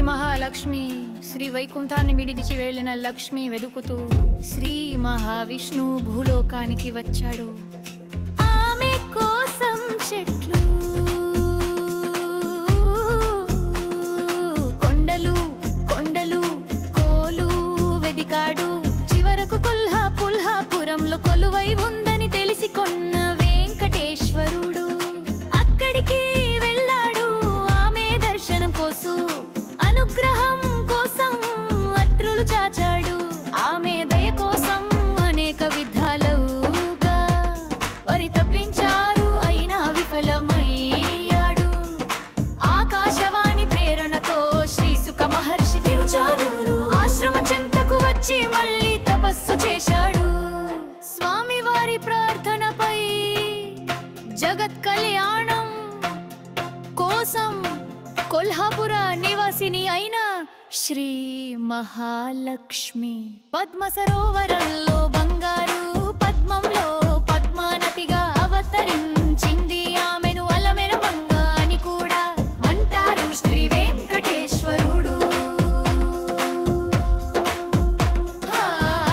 మహాలక్ష్మి శ్రీ వైకుంఠాన్ని విడిచి వెళ్ళిన లక్ష్మి వెదుకుతూ శ్రీ మహావిష్ణు భూలోకానికి వచ్చాడు. ఆమె కోసం చెట్లు కొండలు కొండలు కోలు వెదికాడు. చివరకు కొల్హాపురంలో కొలువై ఉందని తెలిసి కొన్న వెంకటేశ్వరుడు అక్కడికి వెళ్ళాడు. ఆమె దర్శనం కోసం అనుగ్రహం కోసం అత్రులు చాచాడు. ఆమె దయ కోసం అనేక విధాలుగా పరితపించారు, అయినా విఫలమయ్యాడు. ఆకాశవాణి ప్రేరణతో శ్రీ సుఖ మహర్షి తిరుచానూరు ఆశ్రమ చెంతకు వచ్చి మళ్ళీ తపస్సు చేశాడు. స్వామివారి ప్రార్థనపై జగత్ కళ్యాణం కోసం కొల్హాపుర నివాసిని అయిన శ్రీ మహాలక్ష్మి పద్మ సరోవరంలో బంగారు పద్మంలో పద్మానతిగా అవతరించింది. ఆమెను అలమెల మంగ అని కూడా అంటారు. శ్రీ వెంకటేశ్వరుడు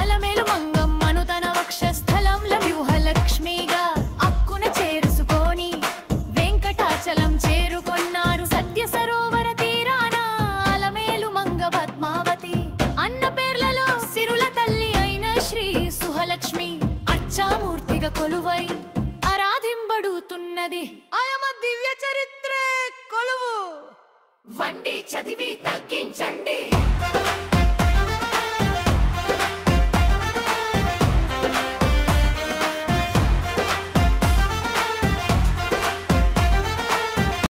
అలమేలు మంగమ్మను తన వక్షస్థలంలో వ్యూహలక్ష్మిగా అక్కున చేరుసుకొని వెంకటాచలం చేరుకొన్నారు. సత్య సరోవర తీరాన అలమేలు మంగ పద్మావతి అన్న పేర్లలో సిరుల తల్లి అయిన శ్రీ సుహలక్ష్మి అచ్చామూర్తిగా కొలువై ఆరాధింపబడుతున్నది. ఆయమ దివ్య చరిత్రే కొలువు వండి చదివి తగ్గించండి.